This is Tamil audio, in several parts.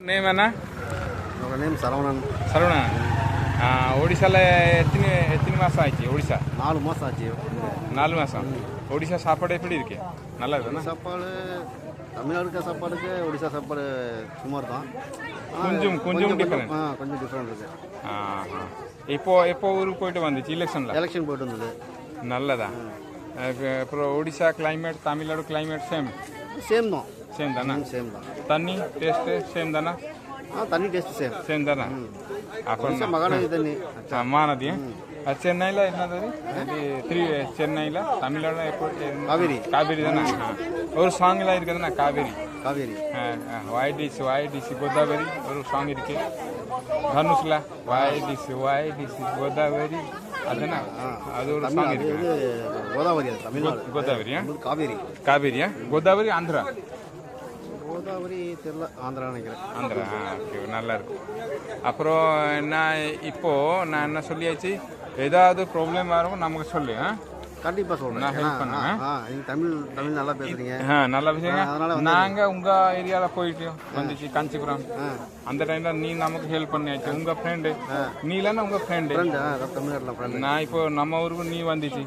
நேம் என்ன? என்னோட நேம் சரவணன். சரவணன். ஒடிசாவில் எத்தனை மாதம் ஆச்சு? ஒடிசா 4 மாதம் ஆச்சு. 4 மாதம். ஒடிசா சாப்பாடு எப்படி இருக்கு? நல்லா இருக்குண்ணா? சாப்பாடு தமிழ்நாடுக்க சாப்பாடுக்கு ஒடிசா சாப்பாடு சுமார் தான். கொஞ்சம் டிஃபரெண்ட். கொஞ்சம் டிஃப்ரெண்ட் இருக்கு. எப்போ ஊருக்கு போயிட்டு வந்துச்சு? எலெக்ஷன் போயிட்டு வந்தது. நல்லதா? அப்புறம் Odisha climate Tamil Nadu climate same தான். சேம் தானே? சேம் தான். தண்ணி டேஸ்ட்டு சேம் தானே? தண்ணி டேஸ்ட் சேம் தானே? அப்புறம் மகாநதி தண்ணி. மகாநதி. சென்னையில் என்னது? சென்னையில் தமிழ்நாடு எப்போ? காவேரி தானே? ஒரு சாங்லாம் இருக்குதுண்ணா, காவேரி. வாய்டிசி கோதாவரி ஒரு சாங் இருக்கு. தனுஷ்ல வாய்டிசி கோதாவரி அதுனா அது ஒரு சாங் இருக்கு. கோதாவரியா? காவேரியா? கோதாவரி ஆந்திரா. கோதாவரி தெரியல, ஆந்திரா நினைக்கிறேன். ஆந்திரா. ஓகே, நல்லா இருக்கும். அப்புறம் நான் என்ன சொல்லியாச்சு, ஏதாவது ப்ராப்ளம் வரும் நமக்கு சொல்லு. கண்டிப்பா சொல்றேன். நான் ஹெல்ப் பண்ணுவேன். நீங்க தமிழ் நல்லா பேசுறீங்க. நல்லா பேசுறீங்க. நாங்க உங்க ஏரியால போயிட்டு வந்துச்சு காஞ்சிபுரம். அந்த டைம்ல நீ நமக்கு ஹெல்ப் பண்ணியாச்சு. உங்க ஃப்ரெண்டு நீலன்னா உங்க ஃப்ரெண்டு. நான் இப்போ நம்ம ஊருக்கு நீ வந்துச்சு.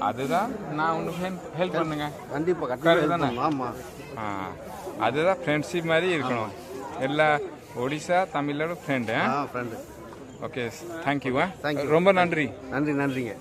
அதுதான் நான் உனக்கு ஹெல்ப் பண்ணுங்க. கண்டிப்பா. ஆமா, அதுதான் ஃப்ரெண்ட்ஷிப் மாதிரி இருக்கணும். எல்லா ஒடிசா தமிழோட ஃப்ரெண்டு. ஃப்ரெண்டு. Okay, thank you. ரொம்ப நன்றி. நன்றிங்க.